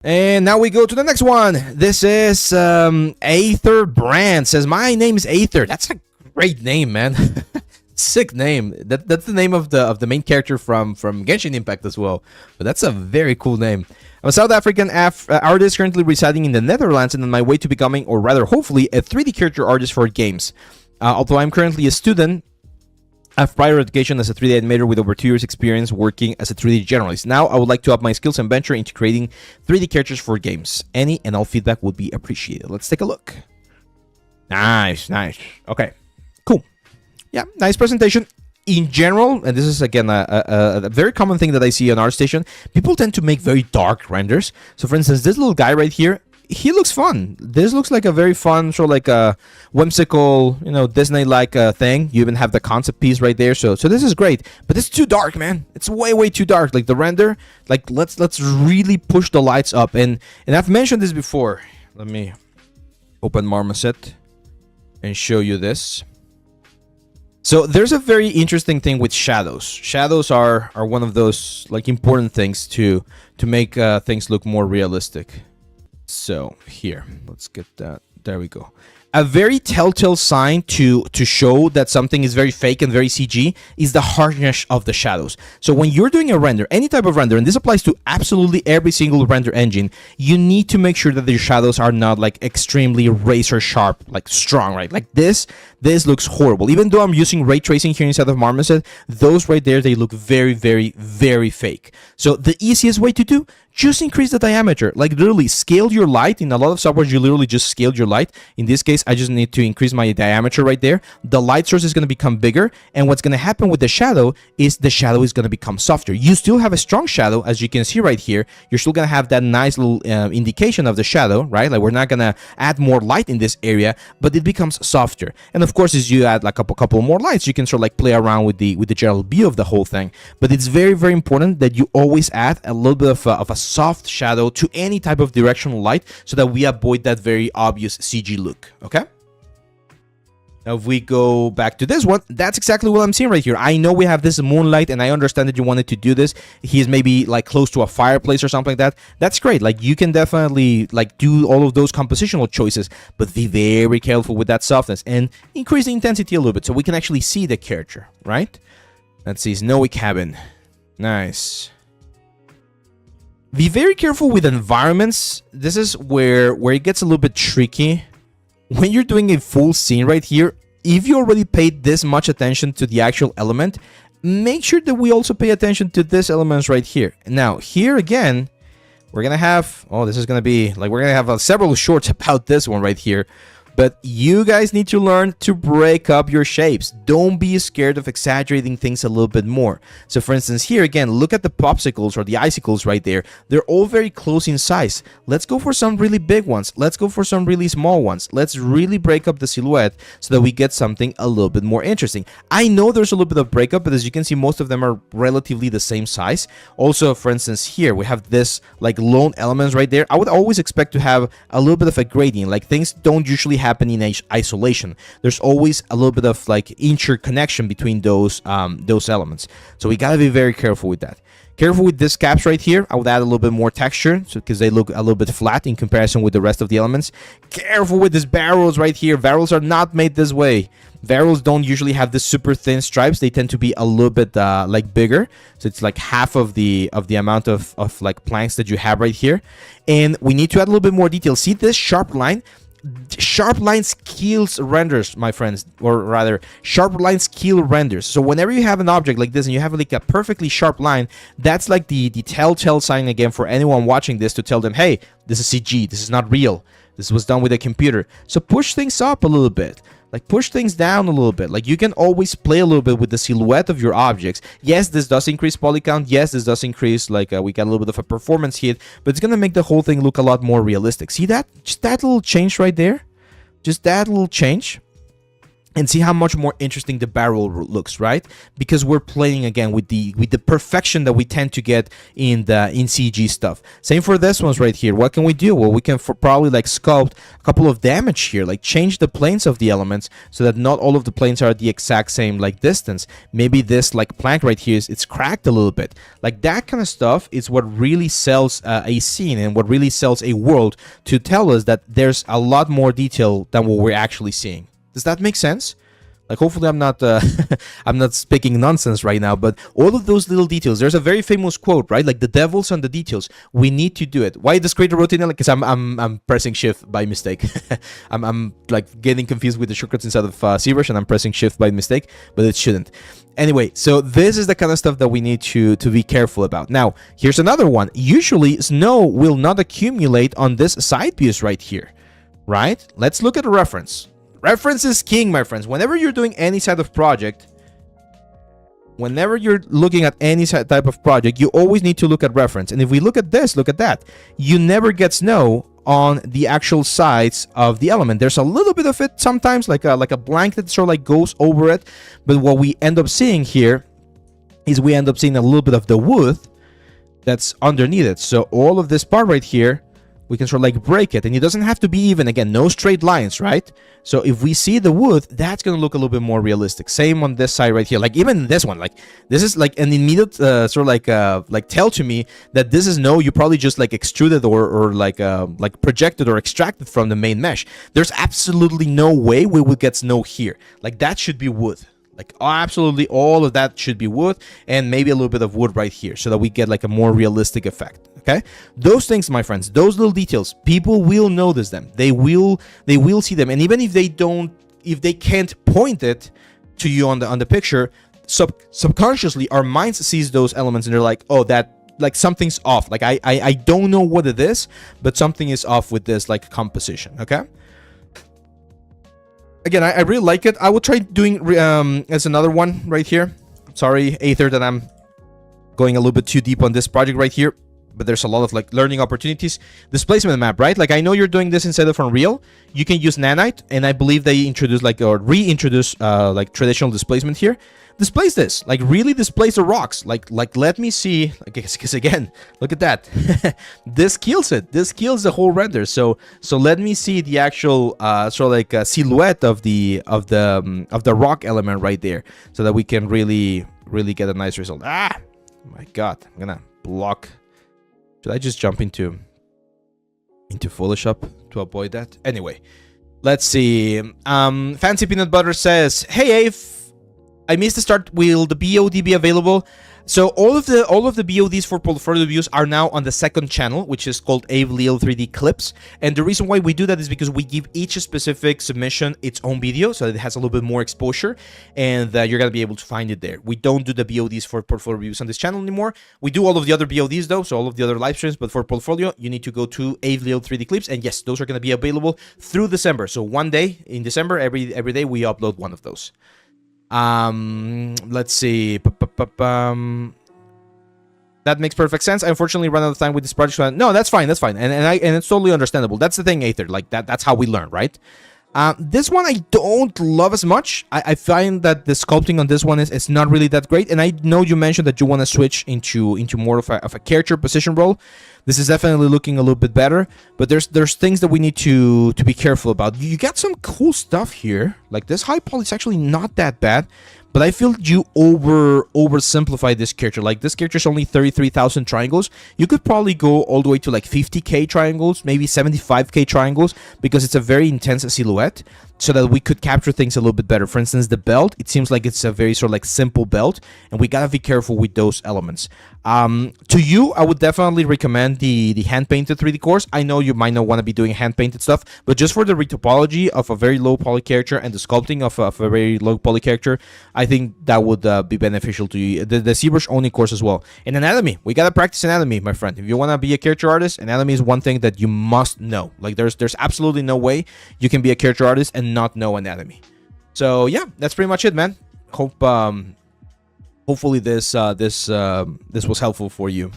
And now we go to the next one. This is Aether Brand. Says, my name is Aether. That's a great name, man. Sick name. That's the name of the main character from Genshin Impact as well. But that's a very cool name. I'm a South African artist currently residing in the Netherlands and on my way to becoming, or rather hopefully, a 3D character artist for games. Although I'm currently a student, I have prior education as a 3D animator with over 2 years experience working as a 3D generalist. Now I would like to up my skills and venture into creating 3D characters for games. Any and all feedback would be appreciated. Let's take a look. Nice. Okay, cool. Yeah, nice presentation. In general, and this is again a very common thing that I see on ArtStation, people tend to make very dark renders. So for instance, this little guy right here, he looks fun. This looks like a very fun, sort of like a whimsical, Disney-like thing. You even have the concept piece right there. So this is great, but it's too dark, man. It's way too dark. Like the render, like let's really push the lights up. And I've mentioned this before. Let me open Marmoset and show you this. So there's a very interesting thing with shadows. Shadows are one of those like important things to make things look more realistic. So here, let's get that. There we go. A very telltale sign to show that something is very fake and very CG is the harshness of the shadows. So when you're doing a render, any type of render, and this applies to absolutely every single render engine, you need to make sure that your shadows are not like extremely razor sharp, like strong, right? Like this looks horrible. Even though I'm using ray tracing here inside of Marmoset, those right there, they look very fake. So the easiest way to do, just increase the diameter. Like literally scale your light. In a lot of software, you literally just scale your light. In this case, I just need to increase my diameter right there. The light source is going to become bigger. And what's going to happen with the shadow is the shadow is going to become softer. You still have a strong shadow, as you can see right here. You're still going to have that nice little indication of the shadow, right? Like we're not going to add more light in this area, but it becomes softer. And of course, as you add like a couple more lights, you can sort of like play around with the general view of the whole thing. But it's very important that you always add a little bit of a soft shadow to any type of directional light so that we avoid that very obvious CG look, okay? Now if we go back to this one, that's exactly what I'm seeing right here. I know we have this moonlight and I understand that you wanted to do this. He's maybe like close to a fireplace or something like that. That's great. Like you can definitely like do all of those compositional choices, but be very careful with that softness and increase the intensity a little bit so we can actually see the character, right? Let's see, snowy cabin. Nice. Be very careful with environments. This is where it gets a little bit tricky. When you're doing a full scene right here, if you already paid this much attention to the actual element, make sure that we also pay attention to this elements right here. Now, here again, we're going to have, this is going to be, like we're going to have several shorts about this one right here. But you guys need to learn to break up your shapes. Don't be scared of exaggerating things a little bit more. So for instance, here again, look at the popsicles or the icicles right there. They're all very close in size. Let's go for some really big ones. Let's go for some really small ones. Let's really break up the silhouette so that we get something a little bit more interesting. I know there's a little bit of breakup, but as you can see, most of them are relatively the same size. Also, for instance, here we have this like lone elements right there. I would always expect to have a little bit of a gradient. Like things don't usually happen in isolation. There's always a little bit of like interconnection between those elements. So we gotta be very careful with that. Careful with these caps right here. I would add a little bit more texture because they look a little bit flat in comparison with the rest of the elements. Careful with these barrels right here. Barrels are not made this way. Barrels don't usually have this super thin stripes. They tend to be a little bit like bigger. So it's like half of the amount of like planks that you have right here. And we need to add a little bit more detail. See this sharp line? Sharp lines kills renders, my friends, or rather sharp lines kill renders. So whenever you have an object like this and you have like a perfectly sharp line, that's like the telltale sign again for anyone watching this to tell them, hey, this is CG, this is not real, this was done with a computer. So push things up a little bit, like push things down a little bit. Like you can always play a little bit with the silhouette of your objects. Yes, this does increase poly count. Yes, this does increase like we got a little bit of a performance hit, but it's gonna make the whole thing look a lot more realistic. See that? Just that little change right there. Just that little change. and see how much more interesting the barrel looks, right? Because we're playing again with the perfection that we tend to get in CG stuff. Same for this ones right here. What can we do? Well, we can probably like sculpt a couple of damage here, like change the planes of the elements so that not all of the planes are at the exact same like distance. Maybe this like plank right here it's cracked a little bit. Like that kind of stuff is what really sells a scene and what really sells a world, to tell us that there's a lot more detail than what we're actually seeing. Does that make sense? Like, hopefully I'm not I'm not speaking nonsense right now, but all of those little details. There's a very famous quote, right? Like, the devil's on the details. We need to do it. Why this creator routine? Because I'm pressing shift by mistake. I'm like getting confused with the shortcuts inside of ZBrush, and I'm pressing shift by mistake, but it shouldn't. Anyway, so this is the kind of stuff that we need to be careful about. Now, here's another one. Usually, snow will not accumulate on this side views right here, right? Let's look at a reference. Reference is king, my friends. Whenever you're doing any side of project, whenever you're looking at any type of project, you always need to look at reference. And if we look at this, look at that. You never get snow on the actual sides of the element. There's a little bit of it sometimes, like a blanket that sort of like goes over it. But what we end up seeing here is we end up seeing a little bit of the wood that's underneath it. So all of this part right here, we can sort of like break it, and it doesn't have to be even. Again, no straight lines, right? So if we see the wood, that's going to look a little bit more realistic. Same on this side right here. Like, even this one, like, this is like an immediate sort of like tell to me that this is no, you probably just like extruded or like projected or extracted from the main mesh. There's absolutely no way we would get snow here. Like, that should be wood. Like, absolutely all of that should be wood, and maybe a little bit of wood right here, so that we get like a more realistic effect. Okay, those things, my friends, those little details, people will notice them. They will see them, and even if they don't, if they can't point it to you on the picture, subconsciously our minds sees those elements, and they're like, oh, that, like, something's off. Like, I don't know what it is, but something is off with this like composition. Okay. Again, I really like it. I will try doing as another one right here. Sorry, Aether, that I'm going a little bit too deep on this project right here, but there's a lot of like learning opportunities. Displacement map, right? Like, I know you're doing this instead of Unreal. You can use Nanite, and I believe they introduced like, or reintroduce like traditional displacement here. Displace this, like, really displace the rocks. Like let me see, because again, look at that. This kills it. This kills the whole render. So let me see the actual sort of like silhouette of the rock element right there, so that we can really get a nice result. Ah, my God, I'm gonna block. Should I just jump into Photoshop to avoid that? Anyway, let's see. Fancy Peanut Butter says, "Hey, Ave, I missed the start. Will the BOD be available?" So all of the BODs for portfolio views are now on the second channel, which is called Leal 3D Clips. And the reason why we do that is because we give each specific submission its own video, so it has a little bit more exposure, and you're gonna be able to find it there. We don't do the BODs for portfolio views on this channel anymore. We do all of the other BODs though, so all of the other live streams. But for portfolio, you need to go to Leal 3D Clips, and yes, those are gonna be available through December. So one day in December, every day we upload one of those. Let's see. That makes perfect sense. I unfortunately run out of time with this project. No, that's fine. That's fine. And it's totally understandable. That's the thing, Aether. Like, that's how we learn, right? This one I don't love as much. I find that the sculpting on this one is not really that great. And I know you mentioned that you want to switch into more of a character position role. This is definitely looking a little bit better, but there's things that we need to be careful about. You got some cool stuff here. Like, this high poly is actually not that bad, but I feel you oversimplify this character. Like, this character is only 33,000 triangles. You could probably go all the way to like 50k triangles, maybe 75k triangles, because it's a very intense silhouette, so that we could capture things a little bit better. For instance, the belt, it seems like it's a very sort of like simple belt, and we gotta be careful with those elements. To you, I would definitely recommend the hand-painted 3D course. I know you might not want to be doing hand-painted stuff, but just for the retopology of a very low poly character and the sculpting of a very low poly character, I think that would be beneficial to you. The ZBrush only course as well. And anatomy, we gotta practice anatomy, my friend. If you want to be a character artist, anatomy is one thing that you must know. Like, there's absolutely no way you can be a character artist and not know anatomy. So yeah, that's pretty much it, man. Hopefully this was helpful for you.